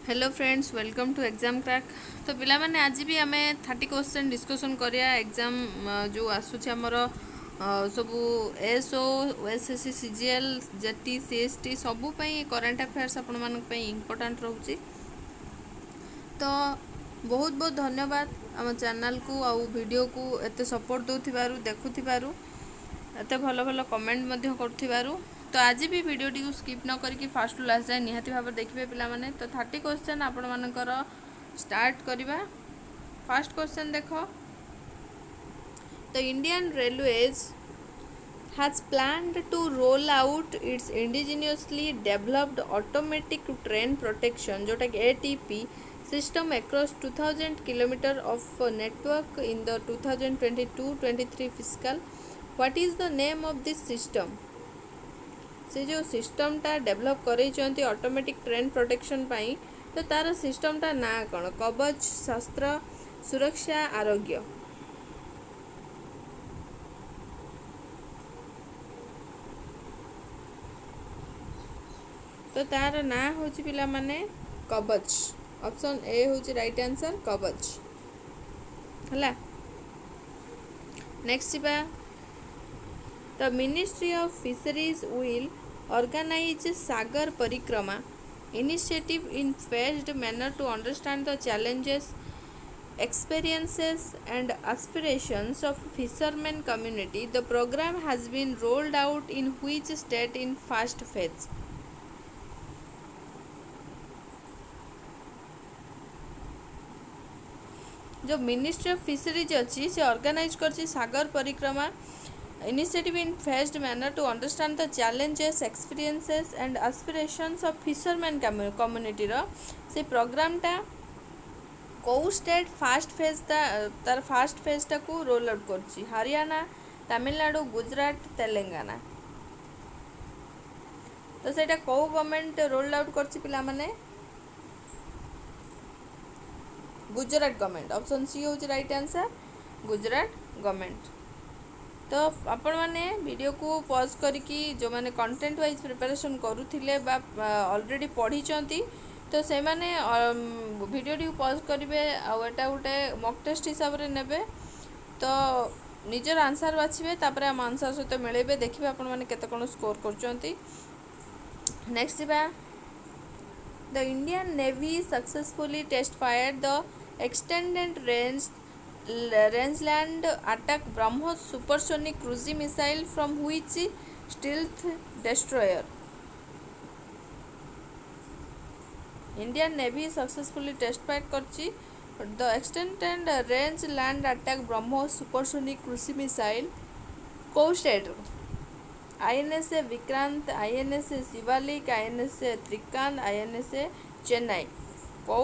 Hello friends, welcome to Exam Crack. तो पिला माने आज भी आम 30 क्वेश्चन डिस्कसन करिया एग्जाम जो आसूची आमर सबू SO SSC CGL JT CST सबू करेंट अफेयर्स आपण मानक इम्पोर्टाट रोचे। तो बहुत बहुत धन्यवाद आम चैनल को आउ वीडियो को एत सपोर्ट दौर देखुवर एत भल भल कमेंट करूँ। तो आज भी वीडियोटी को स्किप न करके फास्ट टू लास्ट जाए निहाती भाव देखिए पिलामाने। तो 30 क्वेश्चन आपण मानकर स्टार्ट करवा। फर्स्ट क्वेश्चन देख, the Indian railways has planned to roll out its indigenously developed automatic train protection जोटा कि ATP system across 2000 km of network in the 2022-23 fiscal. What is the name of this system? से जो सिस्टमटा develop कर automatic train protection पाई, तो तार सिस्टमटा ना कौन? कवच, शस्त्र, सुरक्षा, आरोग्य। तो तार ना हूँ पिला माने कवच। ऑप्शन ए हूँ राइट आंसर कवच है। नेक्स्ट बा, the Ministry of fisheries will organize Sagar Parikrama initiative in phased manner to understand the challenges, experiences and aspirations of fishermen community. The program has been rolled out in which state in first phase? जो ministry of fisheries अच्छी से organise कर सागर परिक्रमा initiative in phased manner to understand the challenges, experiences and aspirations of fishermen community रो से programme टा कौ state fast phase तार fast फेजटा को रोल आउट कर? हरियाणा, तमिलनाडु, गुजरात, तेलंगाना। तो सेटा कौ गवर्नमेंट रोल आउट कर पिला माने? गुजरात गवर्नमेंट। ऑप्शन सी हूँ राइट आंसर गुजरात गवर्नमेंट। तो आपण मैंने वीडियो को पॉज करके जो मैंने कंटेंट वाइज प्रिपरेशन करुले ऑलरेडी पढ़ी, तो से मैंने वीडियोटी को पॉज करेंगे आटा गोटे मॉक टेस्ट हिसाब से नेबे। तो निजर आंसर बाछिबे, तापर आम आंसर सहित मिलेबे, देखिए आपण मैंने केते कोन स्कोर करचंती। नेक्स्ट बा, the Indian navy successfully test fired the extended Rangeland attack BrahMos supersonic cruise missile from which stealth destroyer? Indian Navy successfully test fire करची the extended range land attack BrahMos supersonic cruise missile को state? INS Vikrant, INS Shivalik, INS त्रिकांत, INS Chennai. को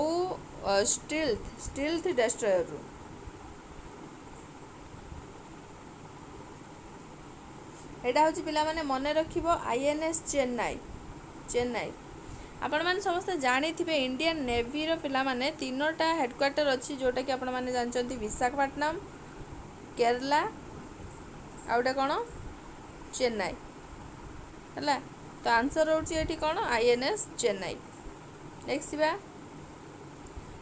stealth destroyer? एटा हूँ पिला माने मन रखिबो INS Chennai. आपण माने समस्त जानी थे इंडियन नेवी रो पिला माने तीनोटा हेडक्वार्टर अच्छी, जोटा कि आपण माने जानचंती विशाखापट्टनम, केरला आउटा कौन चेन्नई है। तो आंसर होची कौन INS चेन्नई। नेक्स्ट बा,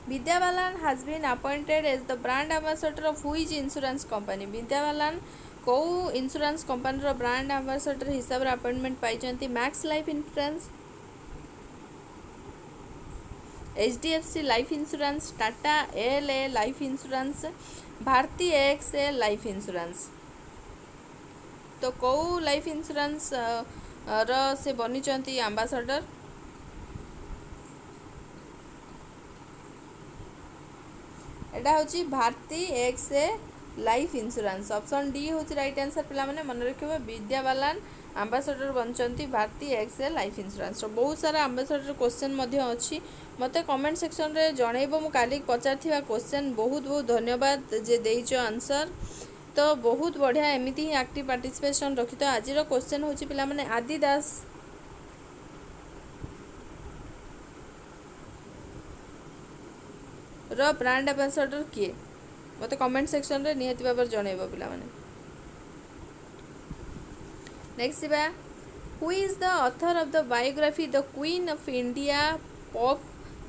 Vidya Balan has been appointed as the brand ambassador of which insurance company? Vidya Balan कौ इंश्योरेंस कंपनी ब्रांड एम्बेसडर हिसाब से अपॉइंटमेंट पाई? Max Life insurance, HDFC life insurance, Tata ALA life insurance, Bharti AXA life insurance. तो कौ life insurance से बनी एम्बेसडर? एटा हूँ Bharti AXA life insurance. Option D हूँ राइट आंसर पिला माने मन रखिबे। विद्या बालन एम्बेसडर बनचंती भारती AXA लाइफ इंश्योरेंस। तो बहुत सारा एम्बेसडर क्वेश्चन अच्छी, मते कमेंट सेक्शन रे जणैबो। मु काली पचारथिबा क्वेश्चन बहुत बहुत धन्यवाद जे देइचो आंसर। तो बहुत बढ़िया एमिति ही एक्टिव पार्टिसिपेशन रखी। तो आज क्वेश्चन हूँ पिला माने आदिदास रो ब्रांड एम्बेसडर किए? मते कमेंट सेक्शन रे निहाती भाव जणैबो पिला माने। नेक्स्ट बा, who is the author of the biography the queen of India of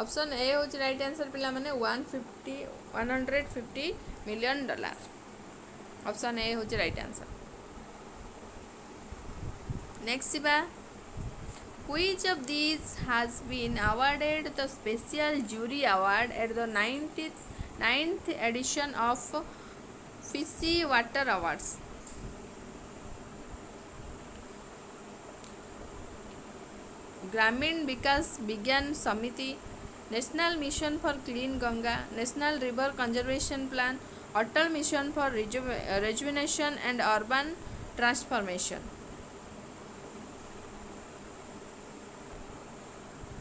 option A हूँ राइट आंसर पिला माने 150 मिलियन डॉलर। ऑप्शन ए हूँ राइट आंसर। नेक्स्ट बा which of these has been awarded the special jury award at the 9th edition of Fishy Water Awards? ग्रामीण Vikas Vigyan Samiti, National Mission for Clean Ganga, National River Conservation Plan, Atal Mission for Rejuvenation and Urban Transformation.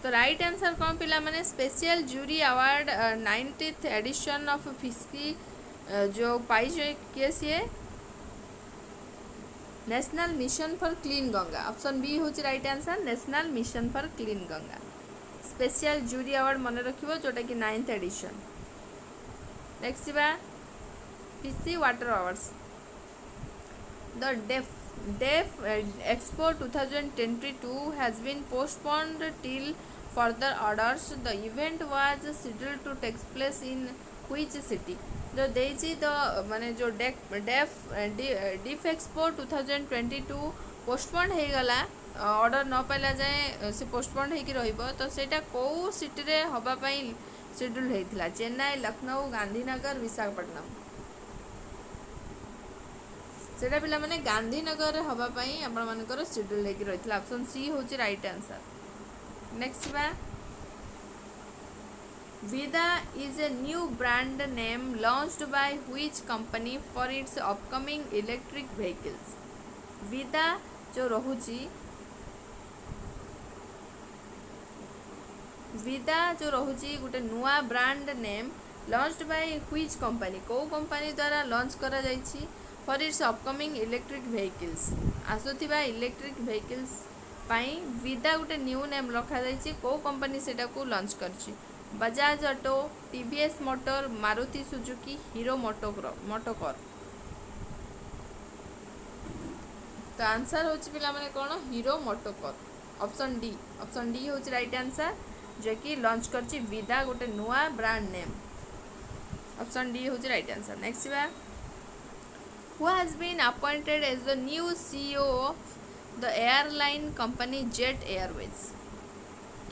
तो right answer कौन पिला माने special jury award 90th edition of FICCI जो पाई किए सी National Mission for Clean Ganga. Option B हूँ right answer National Mission for Clean Ganga. Special jury award मन रखिबो जोटा कि 9th एडिशन। नेक्स्ट बा FICCI water awards. The DefExpo 2022 has been postponed till further orders. The event was scheduled to take place in which city? जो देजी the माने जो डिफ expo 2022 postpone हो गला ऑर्डर न पाइला जाए से पोस्टपोन होगी रहिबो तो सेटा को सिटी रे हबा पई शेड्यूल होइथिला चेन्नई, लखनऊ, गांधीनगर, विशाखापट्टनम। सेटा पिला माने गांधीनगर रे हबा पई आपण मानकर शेड्यूल होगी रहिथिला। ऑप्शन सी होची राइट आंसर। नेक्स्ट बा Vida is a new brand name launched by which company for its upcoming electric vehicles? Vida जो रहुची गोटे नुआ brand name launched by which company को कंपनी द्वारा लॉन्च करा जाइछि for its upcoming electric vehicles आसुथिबा इलेक्ट्रिक व्हीकल्स पाई विदा गोटे न्यू नेम रखा जाइछि को कंपनी सेटा को लॉन्च करछि Bajaj Auto, TVS Motor, Maruti Suzuki, Hero MotoCorp. तो आंसर होछि पिला माने कोन हीरो मोटोकर। ऑप्शन डी होछि राइट आंसर जे कि लॉन्च करछि विदा गोटे नुआ ब्रांड नेम। ऑप्शन डी होछि राइट आंसर। नेक्स्ट बा who has been appointed as the new CEO of the airline company Jet Airways.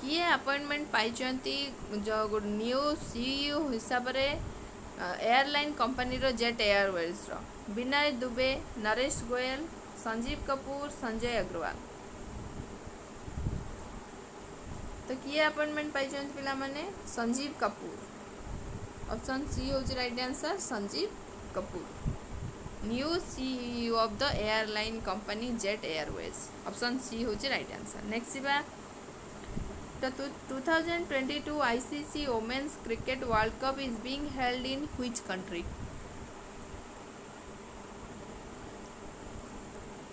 किए अपॉइंटमेंट पाई जो न्यू सीईओ हिसाब रे एयरलाइन कंपनी रो जेट एयरवेज रो विनय दुबे, नरेश गोयल, संजीव कपूर, संजय अग्रवाल। तो किए अपॉइंटमेंट पाई पिला माने संजीव कपूर। ऑप्शन सी होची right answer Sanjiv Kapoor new CEO of the airline company Jet Airways. Option C होची राइट आंसर। नेक्स्ट बा The 2022 ICC Women's Cricket World Cup is being held in which country?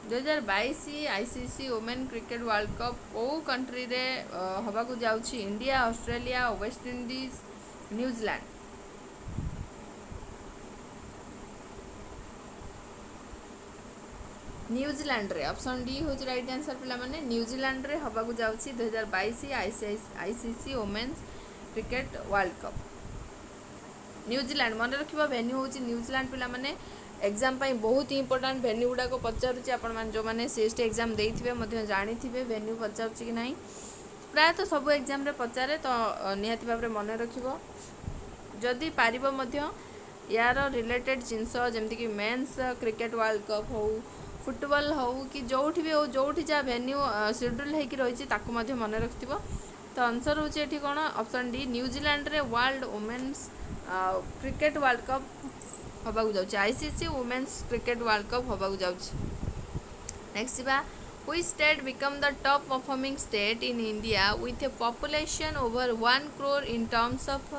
2022 ICC women cricket world cup को country रे हवा को जाउछि India, Australia, West Indies, New Zealand. New Zealand रे option D होची right answer पिला माने न्यूजीलैंड रे हवा को जाउछि 2022 ICC women's cricket world cup. New Zealand मन रखिबा वेन्यू होची न्यूजीलैंड पिला माने एग्जाम पाई बहुत ही इंपोर्टेंट वेन्यू गुडा को पचारुछि आपण मान जो माने सीएसटी एग्जाम देइथिबे मध्य जानि थिबे वेन्यू पचारुछि कि नाही प्राय तो सब एग्जाम रे पचारे तो निहाती भाबरे मन रखिबो जदि पारिबो मध्य यार रिलेटेड जिंस जेमति कि मेंस क्रिकेट वर्ल्ड कप हो फुटबॉल हो कि जोठी भी हो जोठी जा वेन्यू शेड्यूल होगी रही मन रखिथिबो। तो आंसर होची एठी कोन ऑप्शन डी न्यूजीलैंड रे world women's cricket world cup हवा को जाउची ICC women's cricket world cup हवा को जाउची। नेक्स्ट बा which state become the top performing state in India with a population over 1 crore in terms of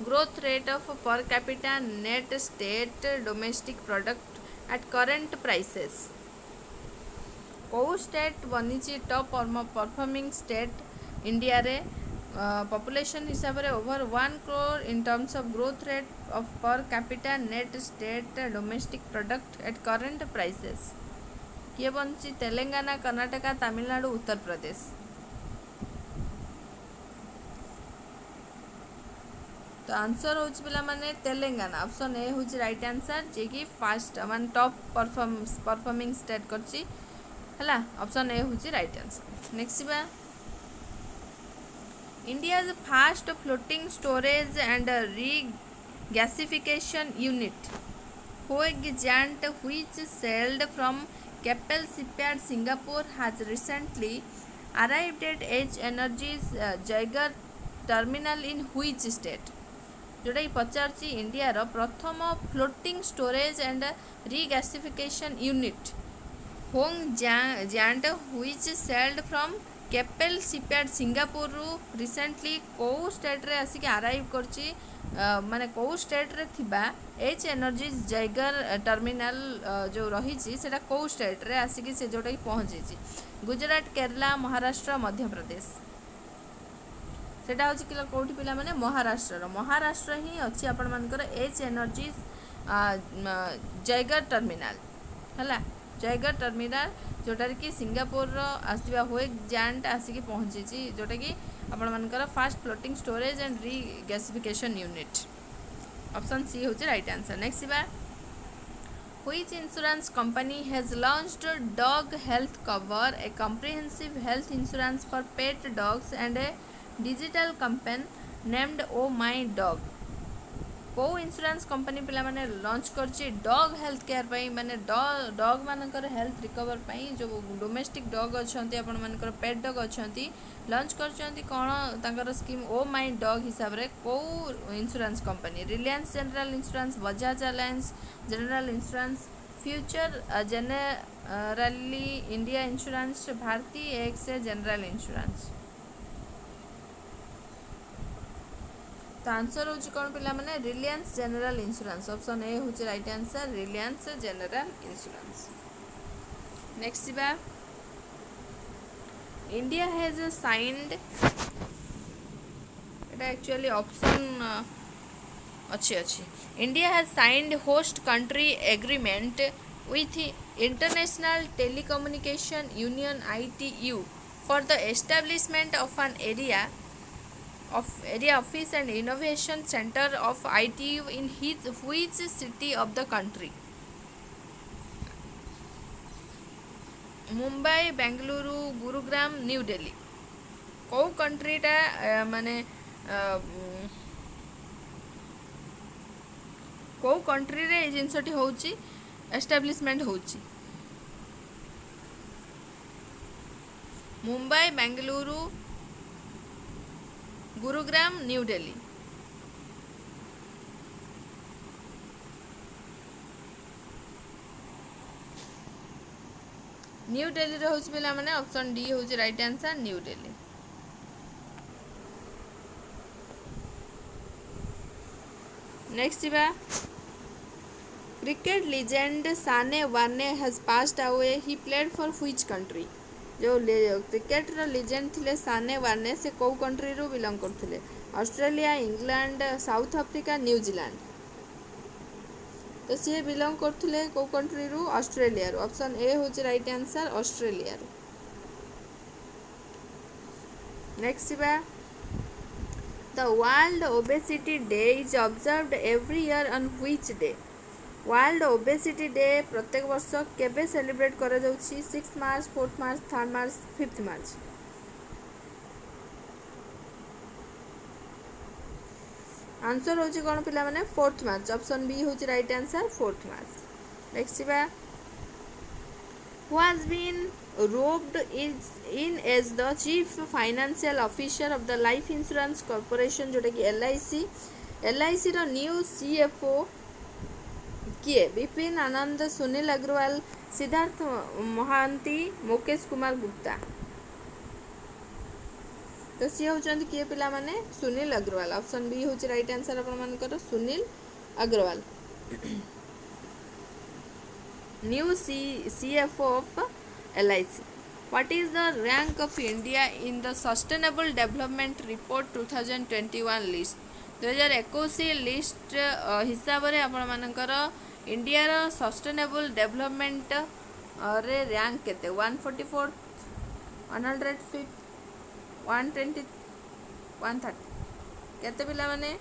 growth rate of per capita net state domestic product at current prices. कौ state बनी top performing state India रे population हिसाब रे over 1 crore in terms of growth rate of per capita net state domestic product at current prices. किए बनी तेलंगाना, कर्नाटका, तमिलनाडु, उत्तर प्रदेश। तो answer हो पे तेलंगाना ऑप्शन ए हूँ राइट आंसर जे कि फास्ट मान टॉप परफॉर्मिंग स्टेट करछि हला ऑप्शन ए हूँ राइट आंसर। नेक्स्ट बा India's fast floating storage and regasification unit Hoegizant which sailed from Keppel Shipyard Singapore has recently arrived at H Energy's Jaigarh terminal in which state जोटा कि पचार India प्रथम floating storage and regasification unit होंग Giant which sailed from Keppel shipyard Singapore recently कौ state रे आसिक arrive करछि माने कौ स्टेट रे थिबा एच एनर्जी जैगर टर्मिनाल जो रही सेटा कौ स्टेट रे आसिक से जोटा कि पहुँची गुजरात केरला महाराष्ट्र मध्य प्रदेश सेटा हूँ कि कौटी पिला माने महाराष्ट्र ही अच्छी आपण मानकर एच एनर्जी जैगर टर्मिनाल है जैगर टर्मिनाल जोटार कि सिंगापुर आसवा हुए जांट आसिक पहुँची जोटा कि आपण मानकर first floating storage and regasification unit option C हूँ राइट आंसर। नेक्स्ट बा Which insurance company has launched Dog Health Cover, a comprehensive health insurance for pet dogs and a digital campaign named Oh My Dog? को insurance company पिला माने launch करछि dog health care पई माने dog मानकर health recover पई जो domestic dog अछंती आपण मानकर पेट डॉग अछंती लॉन्च करछंती कोन तांकर स्कीम ओ माय डॉग हिसाब रे को insurance company Reliance General insurance Bajaj Allianz General insurance Future Generali India insurance Bharti AXA General insurance तो आंसर हूँ कौन पिला माने Reliance General insurance option A हूँ right answer Reliance General insurance. Next बा इंडिया हैज साइंड एटा एक्चुअली ऑप्शन अच्छी India has signed host country agreement with International Telecommunication Union ITU for the establishment of an area office and innovation center of ITU in which city of the country? Mumbai Bengaluru Gurugram new Delhi कौ कंट्रीटा माने कौ country रे जिनसटी होची establishment होची Mumbai Bengaluru Gurugram new Delhi new Delhi रे होची पिला माने ऑप्शन डी होची right answer new Delhi. Next बा क्रिकेट लीजेंड साने वाने has passed away he played for which country जो क्रिकेट लीजेंड थिले साने वाने से कौ कंट्री रू बिलोंग करथिले Australia England south Africa New Zealand तो सी बिलोंग करथिले कौ कंट्री रू ऑस्ट्रेलिया रू ऑप्शन ए होच राइट आंसर ऑस्ट्रेलिया रू। नेक्स्ट बा the world obesity day is observed every year on which day world obesity day प्रत्येक वर्ष केबे सेलिब्रेट करा जाउछि 6 मार्च 4 मार्च 3 मार्च 5 मार्च आंसर होछि कोन पिला माने 4 मार्च ऑप्शन बी होछि राइट आंसर 4 मार्च। नेक्स्ट बा who has been roped in as the chief financial officer of the life insurance corporation जोटा कि LIC रो न्यू CFO किए विपिन आनंद सुनील अग्रवाल सिद्धार्थ महांती मुकेश कुमार गुप्ता तो सी होचंदी किए पिला माने सुनील अग्रवाल ऑप्शन बी होची राइट आंसर अपन मानकर Sunil Agarwal new CFO of LIC। What is the rank of India in the Sustainable Development Report 2021 list 2021 list हिसाब रे आपण मानकर इंडिया रो सस्टेनेबल डेवलपमेंट रे रैंक केते 144 105 120 130 केते पिला माने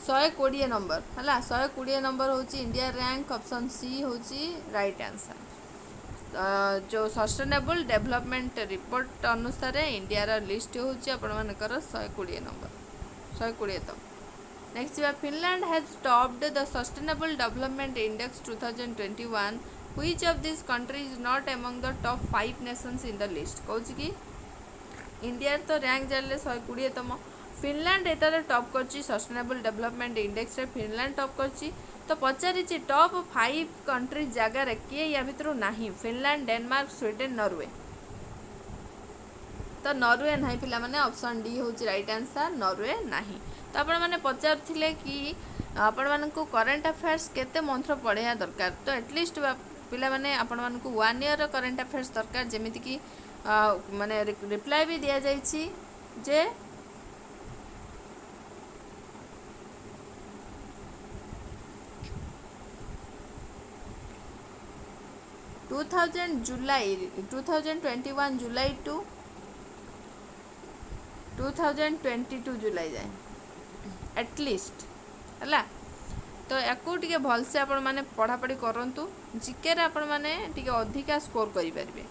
120 नंबर है 120 नंबर हूँ इंडिया रैंक ऑप्शन सी हूँ राइट आंसर। जो सस्टेनेबल डेवलपमेंट रिपोर्ट अनुसार इंडिया लिस्ट हूँ आपर 120 नंबर 120 तो next Finland has topped the sustainable development index 2021 which of this country is not among the top 5 Nations in the list कौन कि India तो rank जाले 120तम Finland एटारे top करची sustainable development index रे Finland top करची तो पचारि top 5 country जगार किए या भितर नहीं फिनलैंड डेनमार्क स्वीडेन नॉर्वे तो नॉर्वे ना पिला माने ऑप्शन डी हूँ राइट आंसर नॉर्वे नहीं। तो आपण मैंने पचारे कि आपण मानक करेन्ट अफेयर्स केते मंथर पढ़ाया दरकार तो एटलिस्ट पिला माने आपण मानक 1 ईयर करेन्ट अफेयर्स दरकार जेमिति कि माने रिप्लाई भी दिया जाइछि जे 2021 जुलाई टू 2022 जुलाई जाए एटलिस्ट है तो याकू टे भलसे आपण मैंने पढ़ापढ़ी करूँ जीके आपण मैंने टे अधिका स्कोर करेंगे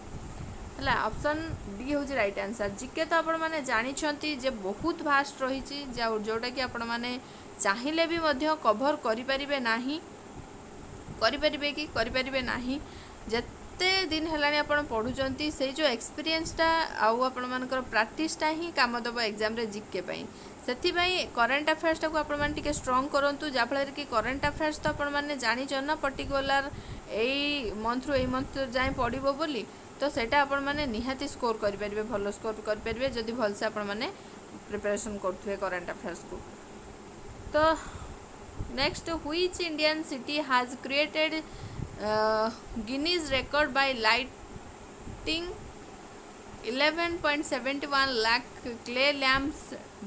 है ऑप्शन डी हूँ राइट आंसर। जीके तो आपण मैंने जानते जे बहुत भास्ट रही जोटा कि आपण मैंने चाहिए भी कभर करें नहीं जिते दिन है आप पढ़ुंट से जो एक्सपीरियंसटा आपण मानकर प्राक्टिसटा ही काम दब एग्जाम रे जीके से करेन्ट अफेयर्स टाक आप स्ट्रंग करूँ जहाँफल कि करेन्ट अफेयर्स तो आपण मैंने जान ना पर्टिकुलर यही मंथ रु मंथ जाए पड़ो बोली तो सेटा आपण मैंने निहाती स्कोर करेंगे भल स्कोर करेंगे जदि भलसे आपण मैंने प्रिपरेशन करुवे करेन्ट अफेयर्स को। तो next which Indian city has created Guinness record by lighting 11.71 lakh clay lamps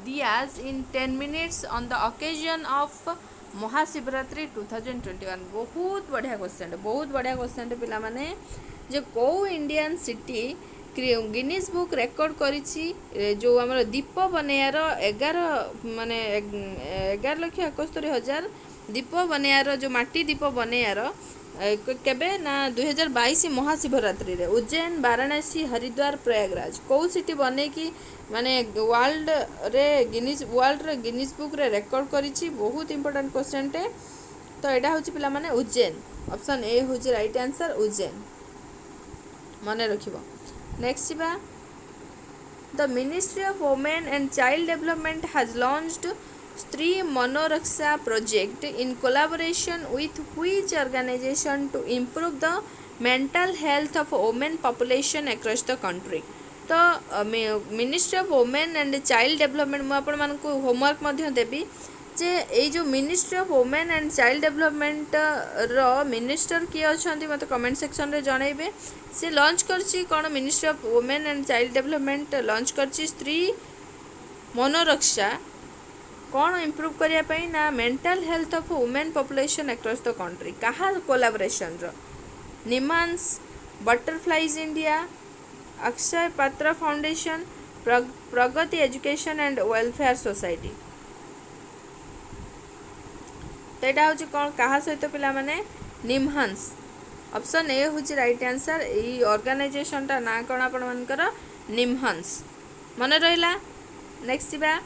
diyas in 10 minutes on the occasion of Mahashivratri 2021। बहुत बढ़िया क्वेश्चन पिला माने जो कौ Indian city Guinness book record करिछि जो हमर दीप बनैयार 11,71,000 दीप बनैयार जो माटी दीप बनैयार केबे ना 2022 महाशिवरात्रि रे उज्जैन वाराणसी हरिद्वार प्रयागराज कौ सिटी बने कि माने वर्ल्ड रे गिनीज बुक रे रेकॉर्ड करिछि। बहुत इंपोर्टेंट क्वेश्चन टे तो एटा होछि पिला माने उज्जैन ऑप्शन ए होछि राइट आंसर उज्जैन मने रखिबो। नेक्स्ट बा the Ministry of women and child Development has launched Stree Manoraksha project in collaboration with which organization to improve the mental health of women population across the country। तो ministry of women and child development मुझे आपण मानक homework मध्य देवी जे ये जो ministry of women and child development रो मिनिस्टर किए अच्छा मत कमेंट सेक्शन रे जनइबे सी लॉन्च करछि कौन ministry of women and child development launch करछि स्त्री मनोरक्षा कौन इम्प्रूव करने ना mental health of women population across the country कहा कोलैबोरेशन रो निमांस बटरफ्लाइज इंडिया अक्षय पात्र foundation Pragati education and welfare society तो यहाँ हूँ कौन क्या सहित पिला माने निमहंस ऑप्शन ए हूँ राइट आंसर यही ऑर्गेनाइजेशन टा ना कौन आपण मानकर निमहंस मन रहा। नेक्स्ट बा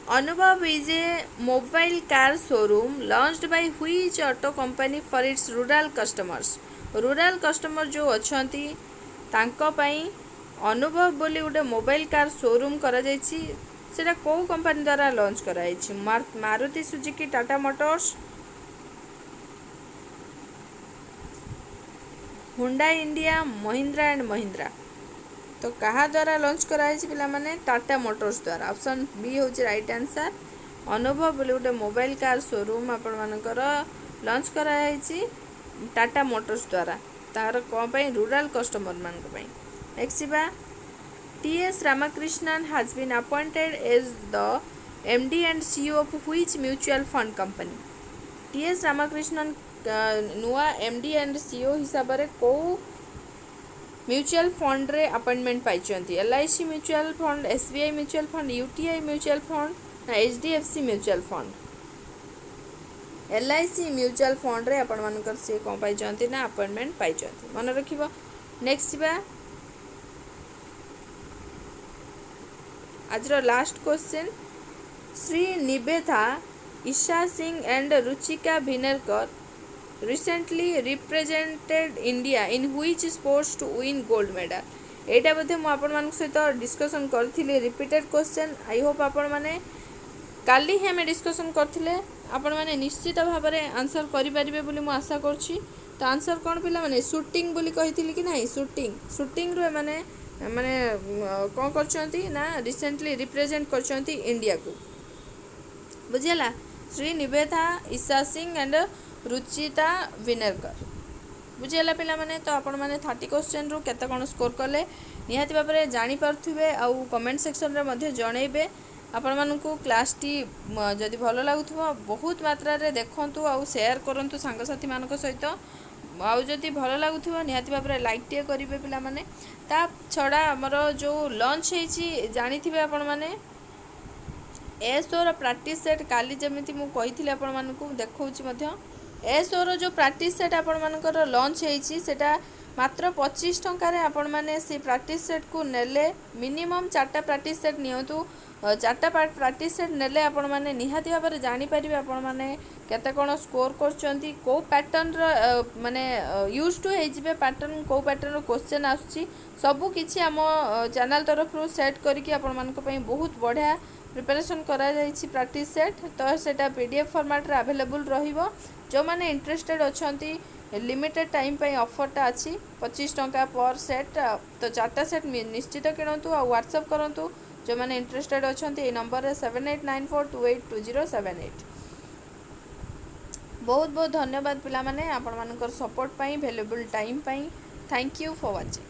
अनुभव is a mobile car showroom launched by which auto company for its rural customer जो अच्छी तांको पई अनुभव बोली गोटे मोबाइल कार शोरूम करा जायछि सेटा को कंपनी द्वारा लॉन्च कराई Maruti Suzuki Tata Motors Hyundai India Mahindra and Mahindra तो कहा द्वारा लॉन्च कराई पिला माने टाटा मोटर्स द्वारा ऑप्शन बी हूँ राइट आंसर अनुभव बोले गोटे मोबाइल कार शोरूम आपण मानकर लॉन्च कराई टाटा मोटर्स द्वारा तार कौन पाई रूरल कस्टमर मान नेक्स्ट बा TS Ramakrishnan has been appointed as the MD and CEO of which mutual fund company TS Ramakrishnan नुआ एमडी एंड सीईओ हिसाब से को म्यूचुअल फंड रे अपॉइंटमेंट पाई LIC mutual fund SBI mutual fund UTI mutual fund HDFC mutual fund LIC mutual fund रे आपण मानकर से कौन पाई ना अपॉइंटमेंट पाई मन रखिबो। नेक्स्ट बा आज last question Shri Nivetha Esha Singh and Ruchika Bhinarkar recently represented India in which sports to win gold medal। एटा बोधे मु आपण मान सहित डिस्कशन करथिली रिपीटेड क्वेश्चन। आई होप आपण माने काली ही हमें डिस्कशन करथिले आपण माने निश्चित भाव में आंसर करि परिबे बोली मु आशा करछि। तो आंसर कौन पिला माने शूटिंग बोली कहिथिली कि नहीं शूटिंग रो माने माने कौन करछंती ना रिसेंटली रिप्रेजेंट करछंती इंडिया को बुझिला। श्री निवेथा ईशा सिंह एंड रुचिता विनरकर बुझेगा पिला माने। तो आपण माने 30 क्वेश्चन रु केते कोन स्कोर कले निहाती भाव में जानी पारथुबे आउ कमेंट सेक्शन रे मध्ये जणैबे। आपण मानकु क्लास टी जदि भलो लागुथबो बहुत मात्रा रे देखंतु आउ शेयर करंतु सांग साथी मानक सहित आउ जदि भलो लागुथबो निहाती भाव में लाइक टे करिवे पिला माने। ता छडा हमर जो लॉन्च हेची जानिथिबे आपण माने एसोर प्रैक्टिस सेट काली जमिति मु कहिथिले आपण मानकु देखौछि मध्ये एसोर जो प्रैक्टिस सेट आपण मानकर लॉन्च हेची सेटा मात्र 25 टंका रे आपण माने से प्रैक्टिस सेट को नेले मिनिमम 4टा प्रैक्टिस सेट नियंतु 4टा प्रैक्टिस सेट नेले आपण माने निहाती भाव में जानि परिबे आपण माने केते कोन स्कोर करचंती को पैटर्न रो माने यूज टू हेजिबे पैटर्न को पैटर्न रो क्वेश्चन आछी सब किछि हम चैनल तरफ रो सेट करिकि आपण मानक पई बहुत बढ़िया प्रिपरेशन करा जाइछि प्रैक्टिस सेट। तो सेटा PDF फॉर्मेट रे अवेलेबल रहिबो। जो माने इंटरेस्टेड अछंती लिमिटेड टाइम पे ऑफरटा अच्छी 25 टंका पर सेट। तो 4टा सेट निश्चित किणतु आ व्हाट्सएप करंतु जो माने इंटरेस्टेड अछंती ए नंबर रे 7894282078। बहुत बहुत धन्यवाद पिला माने आपण मानकर सपोर्ट पई वैल्यूएबल टाइम पई। Thank you for watching.